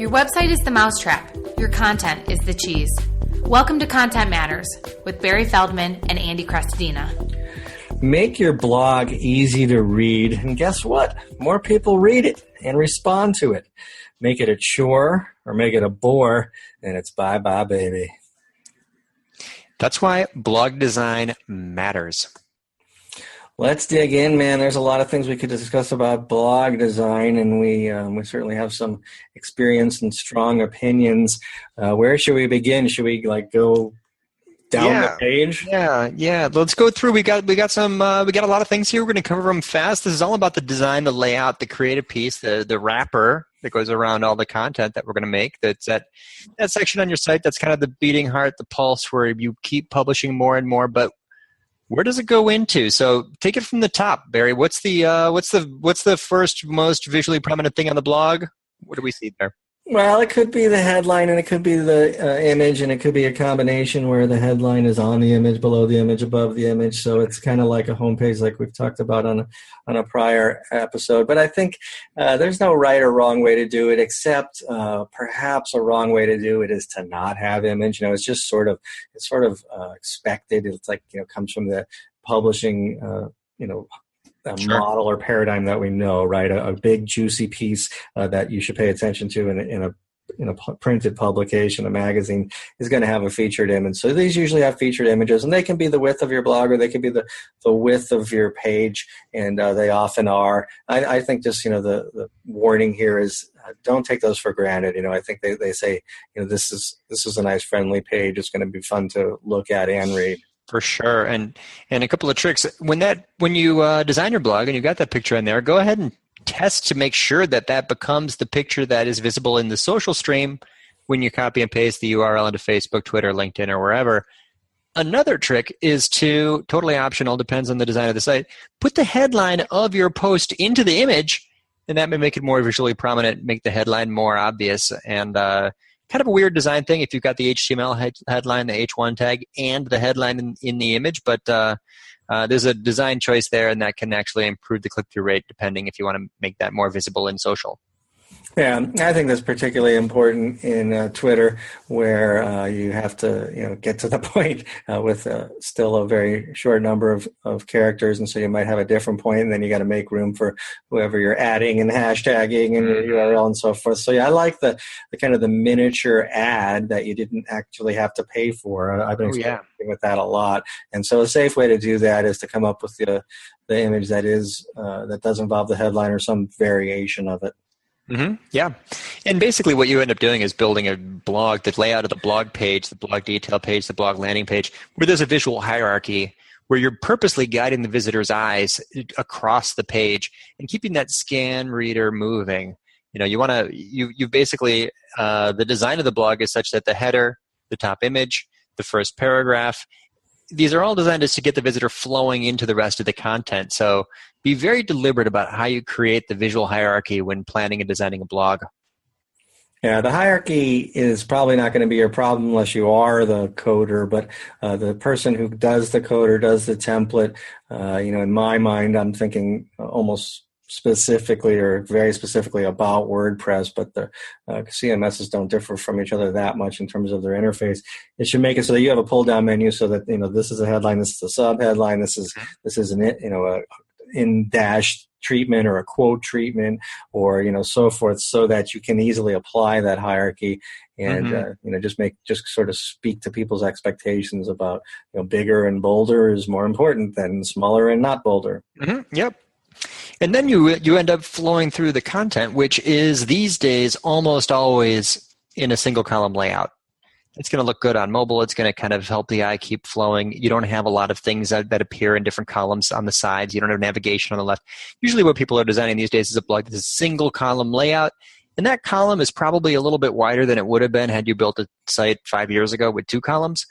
Your website is the mousetrap. Your content is the cheese. Welcome to Content Matters with Barry Feldman and Andy Crestodina. Make your blog easy to read, and guess what? More people read it and respond to it. Make it a chore or make it a bore, and it's bye-bye, baby. That's why blog design matters. Let's dig in, man. There's a lot of things we could discuss about blog design, and we certainly have some experience and strong opinions. Where should we begin? Should we go down the page? Yeah. Let's go through. We got a lot of things here. We're going to cover them fast. This is all about the design, the layout, the creative piece, the wrapper that goes around all the content that we're going to make. That's that section on your site. That's kind of the beating heart, the pulse, where you keep publishing more and more. But where does it go into? So take it from the top, Barry. What's the first most visually prominent thing on the blog? What do we see there? Well, it could be the headline, and it could be the image, and it could be a combination where the headline is on the image, below the image, above the image. So it's kind of like a homepage, like we've talked about on a prior episode. But I think there's no right or wrong way to do it, except perhaps a wrong way to do it is to not have image. It's just sort of expected. It's like comes from the publishing Sure. model or paradigm that we know, right? A big juicy piece that you should pay attention to in a printed publication, a magazine, is going to have a featured image. So these usually have featured images, and they can be the width of your blog, or they can be the width of your page, and they often are. I think just the warning here is don't take those for granted. I think they say this is a nice friendly page. It's going to be fun to look at and read. For sure. And a couple of tricks. When you design your blog and you've got that picture in there, go ahead and test to make sure that becomes the picture that is visible in the social stream when you copy and paste the URL into Facebook, Twitter, LinkedIn, or wherever. Another trick is to, totally optional, depends on the design of the site, put the headline of your post into the image, and that may make it more visually prominent, make the headline more obvious, and kind of a weird design thing if you've got the HTML headline, the H1 tag, and the headline in the image, but there's a design choice there, and that can actually improve the click-through rate depending if you want to make that more visible in social. Yeah, I think that's particularly important in Twitter, where you have to get to the point with still a very short number of characters, and so you might have a different point, and then you got to make room for whoever you're adding and hashtagging and your URL and so forth. So yeah, I like the kind of the miniature ad that you didn't actually have to pay for. I've been experimenting with that a lot, and so a safe way to do that is to come up with the image that does involve the headline or some variation of it. Mm-hmm. Yeah. And basically what you end up doing is building a blog, the layout of the blog page, the blog detail page, the blog landing page, where there's a visual hierarchy where you're purposely guiding the visitor's eyes across the page and keeping that scan reader moving. You basically, the design of the blog is such that the header, the top image, the first paragraph, these are all designed to get the visitor flowing into the rest of the content. So be very deliberate about how you create the visual hierarchy when planning and designing a blog. Yeah, the hierarchy is probably not going to be your problem unless you are the coder, but the person who does the code or does the template, in my mind, I'm thinking almost specifically or very specifically about WordPress, but the CMSs don't differ from each other that much in terms of their interface. It should make it so that you have a pull-down menu so that this is a headline, this is a sub-headline, this is an a in-dash treatment or a quote treatment or so forth, so that you can easily apply that hierarchy and just sort of speak to people's expectations about bigger and bolder is more important than smaller and not bolder. Mm-hmm. Yep. And then you end up flowing through the content, which is these days almost always in a single column layout. It's going to look good on mobile. It's going to kind of help the eye keep flowing. You don't have a lot of things that appear in different columns on the sides. You don't have navigation on the left. Usually what people are designing these days is a blog that's a single column layout. And that column is probably a little bit wider than it would have been had you built a site 5 years ago with 2 columns.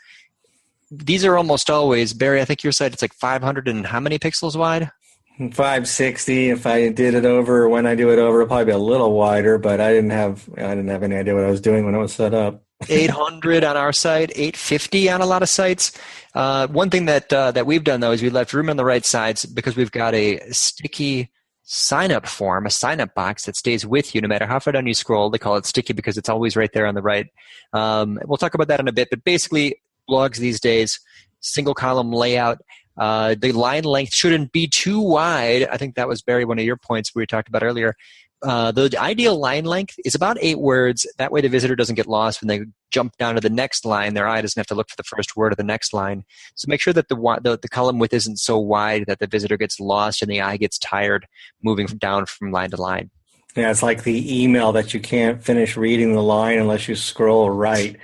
These are almost always, Barry, I think your site, it's like 500 and how many pixels wide? 560. If I did it over, when I do it over, it'll probably be a little wider, but I didn't have any idea what I was doing when it was set up. 800 on our site, 850 on a lot of sites. One thing that we've done, though, is we left room on the right sides because we've got a sticky sign-up form, a sign-up box that stays with you no matter how far down you scroll. They call it sticky because it's always right there on the right. We'll talk about that in a bit, but basically blogs these days, single column layout. The line length shouldn't be too wide. I think that was, Barry, one of your points we talked about earlier. The ideal line length is about 8 words. That way the visitor doesn't get lost when they jump down to the next line. Their eye doesn't have to look for the first word of the next line. So make sure that the column width isn't so wide that the visitor gets lost and the eye gets tired moving down from line to line. Yeah, it's like the email that you can't finish reading the line unless you scroll right.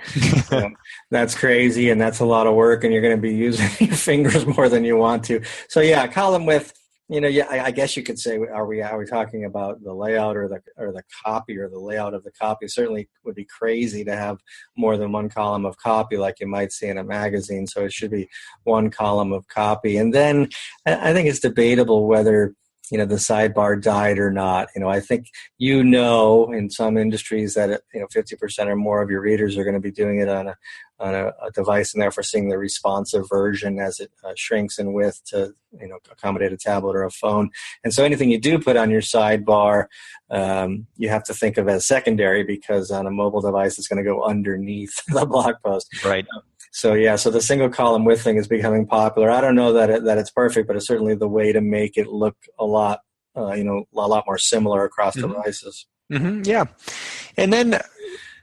That's crazy, and that's a lot of work, and you're going to be using your fingers more than you want to. So yeah, column width. I guess you could say, are we talking about the layout or the copy or the layout of the copy? It certainly would be crazy to have more than one column of copy like you might see in a magazine. So it should be one column of copy. And then I think it's debatable whether the sidebar died or not. I think in some industries that 50% or more of your readers are going to be doing it on a device, and therefore seeing the responsive version as it shrinks in width to accommodate a tablet or a phone. And so anything you do put on your sidebar, you have to think of as secondary, because on a mobile device it's going to go underneath the blog post. Right. So the single column width thing is becoming popular. I don't know that it's perfect, but it's certainly the way to make it look a lot more similar across devices. Mm-hmm, yeah. And then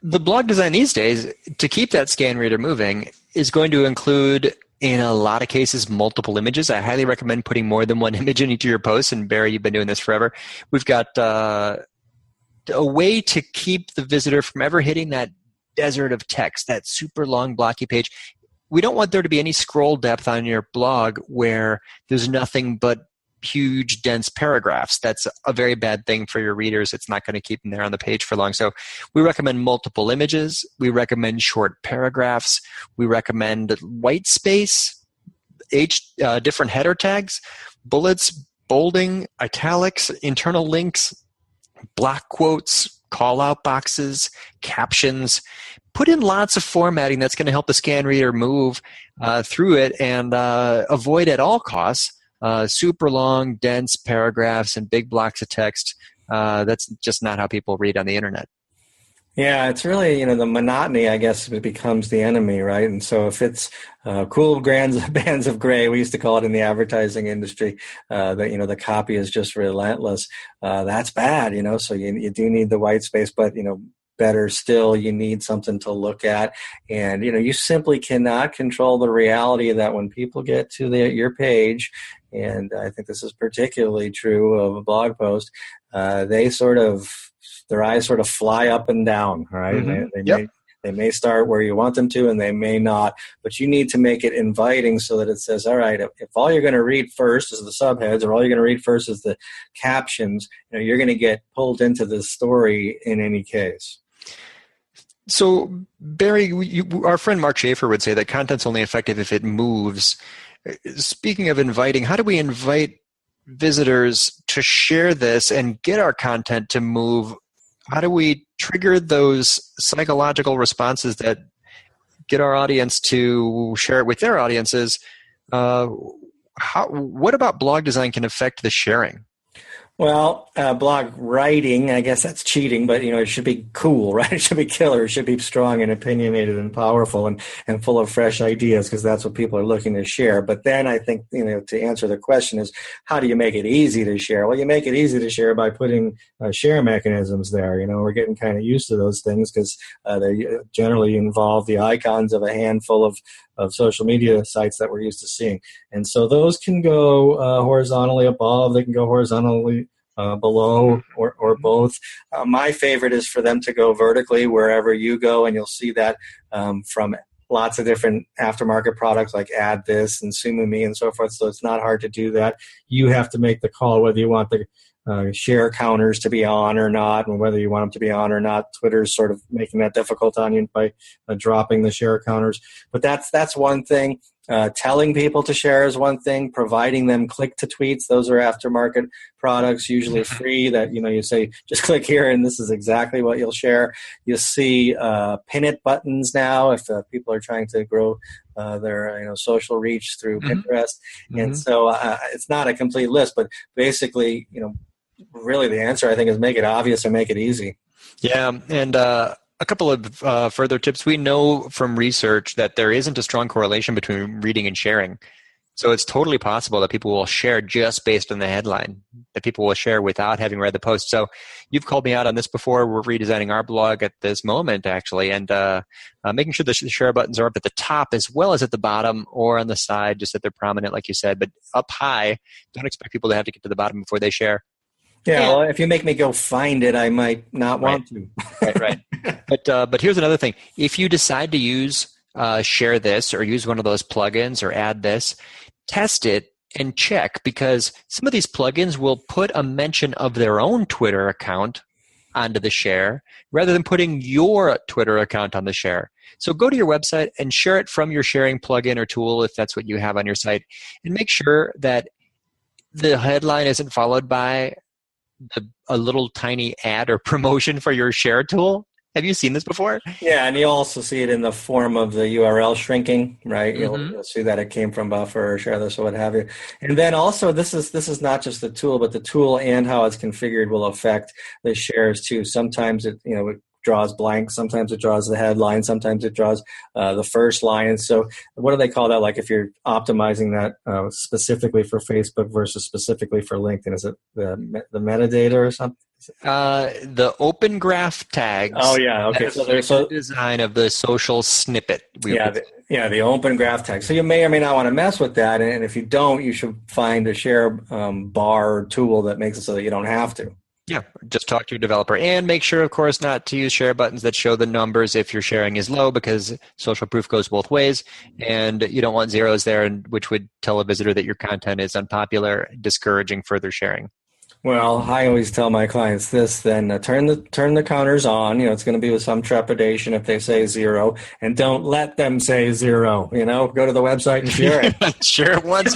the blog design these days, to keep that scan reader moving, is going to include, in a lot of cases, multiple images. I highly recommend putting more than one image in each of your posts. And Barry, you've been doing this forever. We've got a way to keep the visitor from ever hitting that desert of text, that super long blocky page. We don't want there to be any scroll depth on your blog where there's nothing but huge, dense paragraphs. That's a very bad thing for your readers. It's not going to keep them there on the page for long. So we recommend multiple images. We recommend short paragraphs. We recommend white space, different header tags, bullets, bolding, italics, internal links, block quotes, call-out boxes, captions. Put in lots of formatting that's going to help the scan reader move through it, and avoid at all costs super long, dense paragraphs and big blocks of text. That's just not how people read on the internet. Yeah, it's really, the monotony, I guess, becomes the enemy, right? And so if it's cool bands of gray, we used to call it in the advertising industry, that, the copy is just relentless, that's bad, so you do need the white space, but, better still, you need something to look at. And, you simply cannot control the reality that when people get to your page, and I think this is particularly true of a blog post, their eyes sort of fly up and down, right? Mm-hmm. They may start where you want them to, and they may not. But you need to make it inviting so that it says, all right, if all you're going to read first is the subheads, or all you're going to read first is the captions, you're going to get pulled into the story in any case. So, Barry, our friend Mark Schaefer would say that content's only effective if it moves. Speaking of inviting, how do we invite visitors to share this and get our content to move? How do we trigger those psychological responses that get our audience to share it with their audiences? What about blog design can affect the sharing? Well, blog writing, I guess that's cheating, but, it should be cool, right? It should be killer. It should be strong and opinionated and powerful and full of fresh ideas, because that's what people are looking to share. But then I think, to answer the question is, how do you make it easy to share? Well, you make it easy to share by putting share mechanisms there. We're getting kind of used to those things because they generally involve the icons of a handful of social media sites that we're used to seeing. And so those can go horizontally above, they can go horizontally below, or both. My favorite is for them to go vertically wherever you go, and you'll see that from lots of different aftermarket products like Add This and SumoMe and so forth. So it's not hard to do that. You have to make the call whether you want the share counters to be on or not, and whether you want them to be on or not. Twitter's sort of making that difficult on you by dropping the share counters. But that's one thing. Telling people to share is one thing. Providing them click to tweets, those are aftermarket products, usually free, that you say just click here and this is exactly what you'll share. You'll see pin it buttons now if people are trying to grow their social reach through Pinterest. And so it's not a complete list, but basically really the answer, I think, is make it obvious and make it easy. Yeah, and a couple of further tips. We know from research that there isn't a strong correlation between reading and sharing. So it's totally possible that people will share just based on the headline, that people will share without having read the post. So you've called me out on this before. We're redesigning our blog at this moment, actually, and making sure the share buttons are up at the top as well as at the bottom or on the side, just that they're prominent, like you said. But up high, don't expect people to have to get to the bottom before they share. Yeah, well, if you make me go find it, I might not want to. Right. But here's another thing. If you decide to use share this or use one of those plugins or add this, test it and check, because some of these plugins will put a mention of their own Twitter account onto the share rather than putting your Twitter account on the share. So go to your website and share it from your sharing plugin or tool if that's what you have on your site, and make sure that the headline isn't followed by a little tiny ad or promotion for your share tool. Have you seen this before? Yeah, and you also see it in the form of the URL shrinking, right? Mm-hmm. You'll see that it came from Buffer or Share This or what have you. And then also, this is not just the tool, but the tool and how it's configured will affect the shares too. Sometimes it draws blank. Sometimes it draws the headline. Sometimes it draws the first line. And so what do they call that? Like if you're optimizing that specifically for Facebook versus specifically for LinkedIn, is it the metadata or something? The open graph tags. Oh, yeah. Okay. So there's the design of the social snippet. The open graph tag. So you may or may not want to mess with that. And if you don't, you should find a share bar tool that makes it so that you don't have to. Yeah, just talk to your developer and make sure, of course, not to use share buttons that show the numbers if your sharing is low, because social proof goes both ways, and you don't want zeros there, which would tell a visitor that your content is unpopular, discouraging further sharing. Well, I always tell my clients this, then turn the counters on. It's going to be with some trepidation if they say 0, and don't let them say 0. Go to the website and share it. Share it once.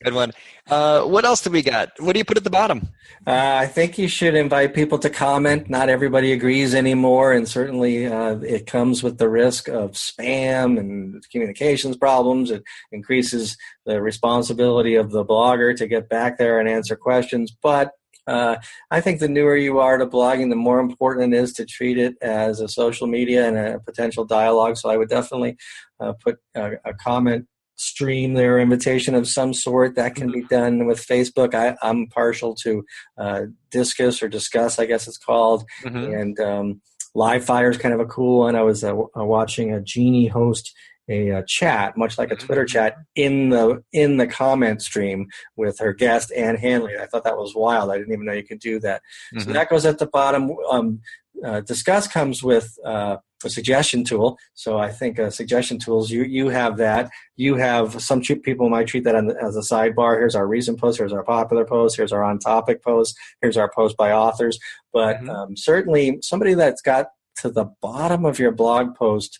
Good one. What else do we got? What do you put at the bottom? I think you should invite people to comment. Not everybody agrees anymore, and certainly it comes with the risk of spam and communications problems. It increases the responsibility of the blogger to get back there and answer questions. But I think the newer you are to blogging, the more important it is to treat it as a social media and a potential dialogue. So I would definitely put a comment stream there, invitation of some sort that can be done with Facebook. I'm partial to Discuss, I guess it's called. Mm-hmm. And Livefire is kind of a cool one. I was watching a Jeannie host a chat, much like a Twitter chat, in the comment stream with her guest Ann Hanley. I thought that was wild. I didn't even know you could do that. Mm-hmm. So that goes at the bottom. Discuss comes with a suggestion tool. So I think suggestion tools, you have that. You have some people might treat that as a sidebar. Here's our recent post. Here's our popular post. Here's our on-topic post. Here's our post by authors. But certainly somebody that's got to the bottom of your blog post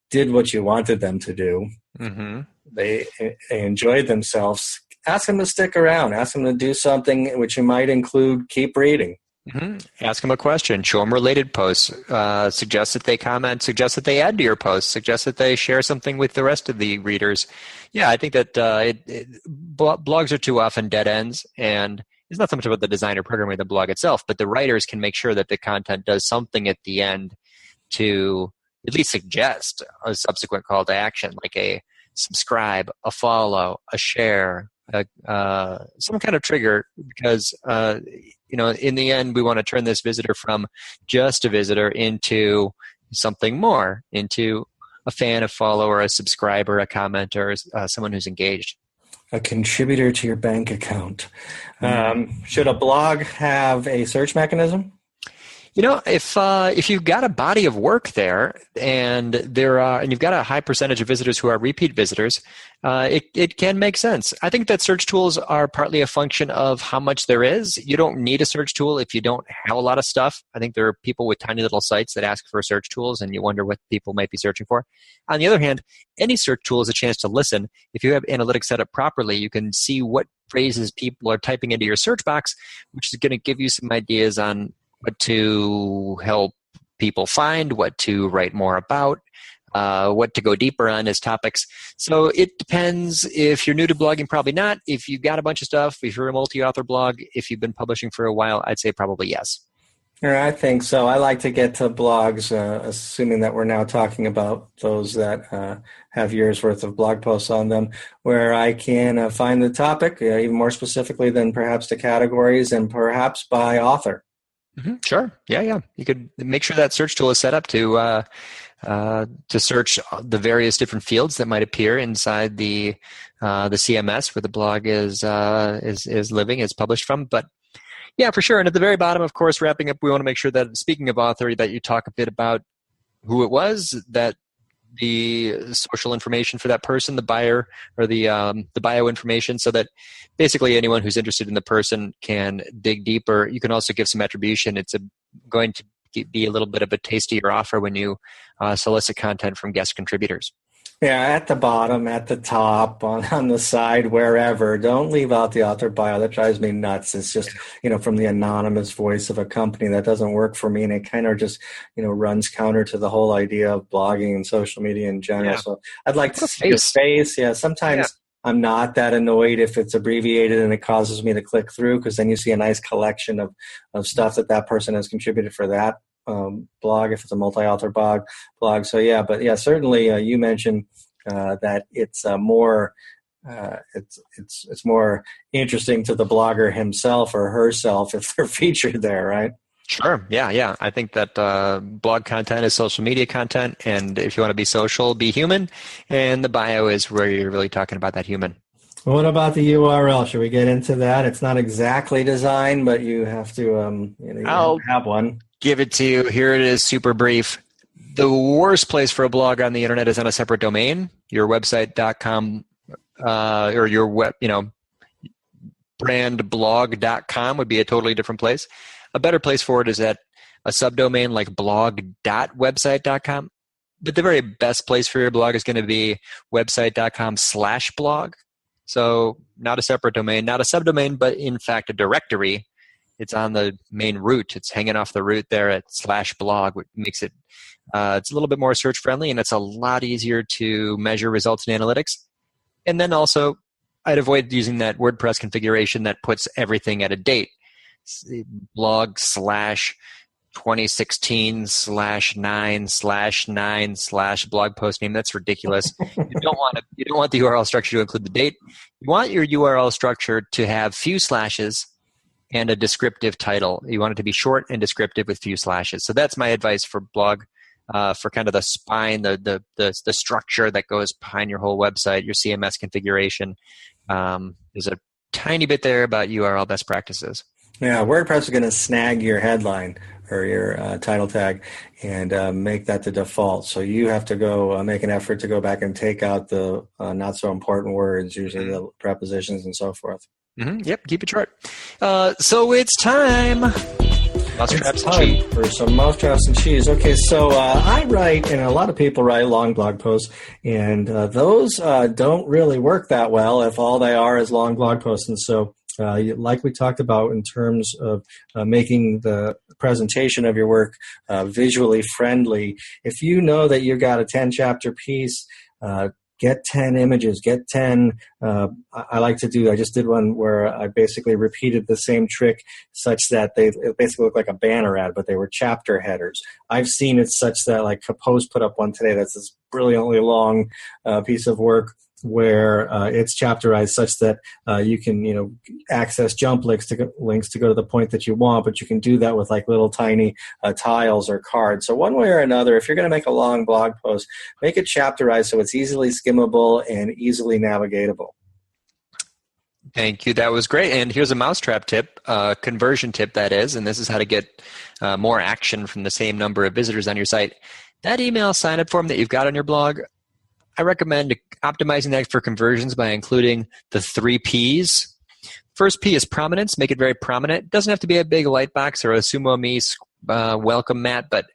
did what you wanted them to do. Mm-hmm. They enjoyed themselves. Ask them to stick around. Ask them to do something, which might include keep reading. Mm-hmm. Ask them a question. Show them related posts. Suggest that they comment. Suggest that they add to your post. Suggest that they share something with the rest of the readers. Yeah, I think that blogs are too often dead ends, and it's not so much about the design or programming of the blog itself, but the writers can make sure that the content does something at the end to at least suggest a subsequent call to action, like a subscribe, a follow, a share, some kind of trigger, because in the end we want to turn this visitor from just a visitor into something more, into a fan, a follower, a subscriber, a commenter, someone who's engaged. A contributor to your bank account. Should a blog have a search mechanism? If you've got a body of work there, and you've got a high percentage of visitors who are repeat visitors, it can make sense. I think that search tools are partly a function of how much there is. You don't need a search tool if you don't have a lot of stuff. I think there are people with tiny little sites that ask for search tools, and you wonder what people might be searching for. On the other hand, any search tool is a chance to listen. If you have analytics set up properly, you can see what phrases people are typing into your search box, which is going to give you some ideas on what to help people find, what to write more about. what to go deeper on as topics. So it depends. If you're new to blogging, probably not. If you've got a bunch of stuff, if you're a multi-author blog, if you've been publishing for a while, I'd say probably yes. Yeah, I think so. I like to get to blogs, assuming that we're now talking about those that have years worth of blog posts on them, where I can find the topic, even more specifically than perhaps the categories, and perhaps by author. Mm-hmm. Sure. Yeah. You could make sure that search tool is set up to search the various different fields that might appear inside the CMS where the blog is living, is published from. But yeah, for sure. And at the very bottom, of course, wrapping up, we want to make sure that, speaking of author, that you talk a bit about who it was, that the social information for that person, the buyer, or the bio information, so that basically anyone who's interested in the person can dig deeper. You can also give some attribution. It's going to be a little bit of a tastier offer when you solicit content from guest contributors. Yeah, at the bottom, at the top, on the side, wherever. Don't leave out the author bio. That drives me nuts. It's just, from the anonymous voice of a company. That doesn't work for me, and it kind of just, runs counter to the whole idea of blogging and social media in general. Yeah. So I'd like to see your face. Yeah, sometimes I'm not that annoyed if it's abbreviated and it causes me to click through, because then you see a nice collection of stuff that person has contributed for that blog, if it's a multi-author blog. So yeah, but yeah, certainly you mentioned that it's more it's more interesting to the blogger himself or herself if they're featured there, right? Sure. Yeah. I think that blog content is social media content, and if you want to be social, be human, and the bio is where you're really talking about that human. What about the URL? Should we get into that? It's not exactly designed, but you have to I'll have one. Give it to you. Here it is, super brief. The worst place for a blog on the internet is on a separate domain. Your website.com or your web, brandblog.com would be a totally different place. A better place for it is at a subdomain like blog.website.com. But the very best place for your blog is going to be website.com/blog. So not a separate domain, not a subdomain, but in fact a directory. It's on the main root. It's hanging off the root there at /blog, which makes it it's a little bit more search friendly, and it's a lot easier to measure results in analytics. And then also, I'd avoid using that WordPress configuration that puts everything at a date. Blog /2016/9/9/blog post name. That's ridiculous. You don't want the URL structure to include the date. You want your URL structure to have few slashes and a descriptive title. You want it to be short and descriptive with few slashes. So that's my advice for blog, for kind of the spine, the structure that goes behind your whole website, your CMS configuration. There's a tiny bit there about URL best practices. Yeah, WordPress is going to snag your headline or your title tag and make that the default. So you have to go make an effort to go back and take out the not so important words, usually the prepositions and so forth. Mm-hmm. Yep, keep it short. So it's time. Mousetraps and cheese. For some mousetraps and cheese. Okay, so I write, and a lot of people write long blog posts, and those don't really work that well if all they are is long blog posts. And so, like we talked about in terms of making the presentation of your work visually friendly, if you know that you've got a 10-chapter piece, get 10 images, get 10, I just did one where I basically repeated the same trick such that it basically looked like a banner ad, but they were chapter headers. I've seen it such that, like Compose put up one today that's this brilliantly long piece of work where it's chapterized such that you can, access jump links to go to the point that you want, but you can do that with like little tiny tiles or cards. So one way or another, if you're going to make a long blog post, make it chapterized so it's easily skimmable and easily navigatable. Thank you. That was great. And here's a mousetrap tip, conversion tip that is, and this is how to get more action from the same number of visitors on your site. That email sign-up form that you've got on your blog, I recommend optimizing that for conversions by including the 3 Ps. First P is prominence. Make it very prominent. It doesn't have to be a big light box or a Sumo Me welcome mat, but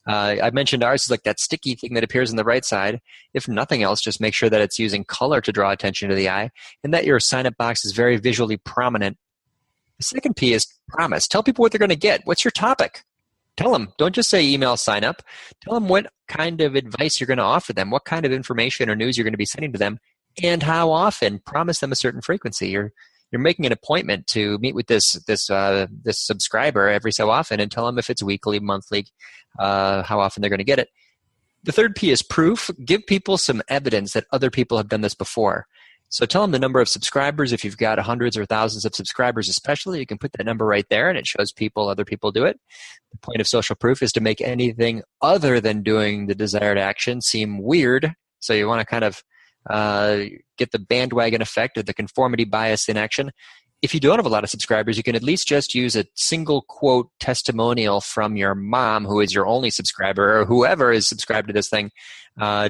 I mentioned ours is like that sticky thing that appears on the right side. If nothing else, just make sure that it's using color to draw attention to the eye and that your sign-up box is very visually prominent. The second P is promise. Tell people what they're going to get. What's your topic? Tell them. Don't just say email sign up. Tell them what kind of advice you're going to offer them, what kind of information or news you're going to be sending to them, and how often. Promise them a certain frequency. You're making an appointment to meet with this subscriber every so often, and tell them if it's weekly, monthly, how often they're going to get it. The third P is proof. Give people some evidence that other people have done this before. So tell them the number of subscribers. If you've got hundreds or thousands of subscribers especially, you can put that number right there, and it shows other people do it. The point of social proof is to make anything other than doing the desired action seem weird. So you want to kind of get the bandwagon effect or the conformity bias in action. If you don't have a lot of subscribers, you can at least just use a single quote testimonial from your mom, who is your only subscriber, or whoever is subscribed to this thing.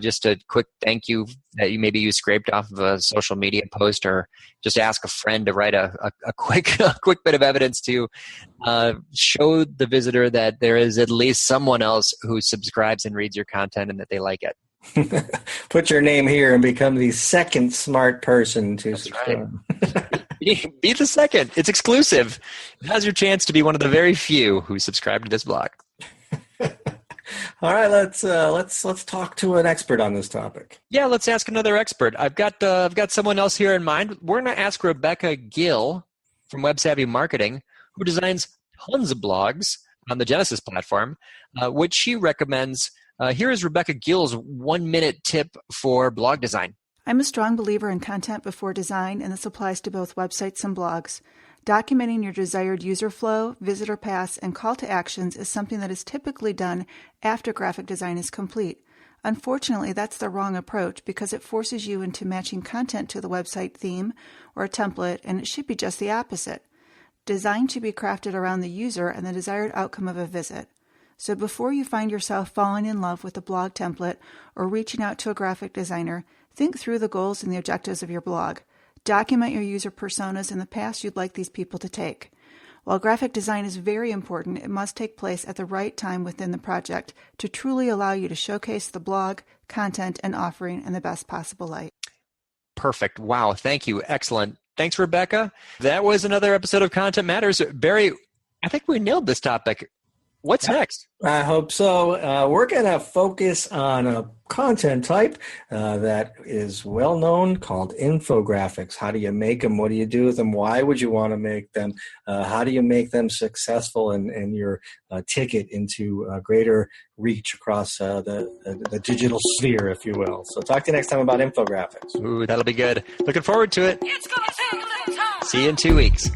Just a quick thank you that you scraped off of a social media post, or just ask a friend to write a quick bit of evidence to show the visitor that there is at least someone else who subscribes and reads your content and that they like it. Put your name here and become the second smart person to subscribe. Right. Be the second. It's exclusive. Now's your chance to be one of the very few who subscribe to this blog. All right, let's talk to an expert on this topic. Yeah, let's ask another expert. I've got someone else here in mind. We're going to ask Rebecca Gill from Web Savvy Marketing, who designs tons of blogs on the Genesis platform, which she recommends. Here is Rebecca Gill's 1-minute tip for blog design. I'm a strong believer in content before design, and this applies to both websites and blogs. Documenting your desired user flow, visitor paths, and call to actions is something that is typically done after graphic design is complete. Unfortunately, that's the wrong approach because it forces you into matching content to the website theme or a template, and it should be just the opposite. Design should be crafted around the user and the desired outcome of a visit. So before you find yourself falling in love with a blog template or reaching out to a graphic designer, think through the goals and the objectives of your blog. Document your user personas and the paths you'd like these people to take. While graphic design is very important, it must take place at the right time within the project to truly allow you to showcase the blog, content, and offering in the best possible light. Perfect. Wow. Thank you. Excellent. Thanks, Rebecca. That was another episode of Content Matters. Barry, I think we nailed this topic. What's next? I hope so. We're going to focus on a content type that is well known called infographics. How do you make them? What do you do with them? Why would you want to make them? How do you make them successful in your ticket into greater reach across the digital sphere, if you will? So talk to you next time about infographics. Ooh, that'll be good. Looking forward to it. It's gonna take a little time. See you in 2 weeks.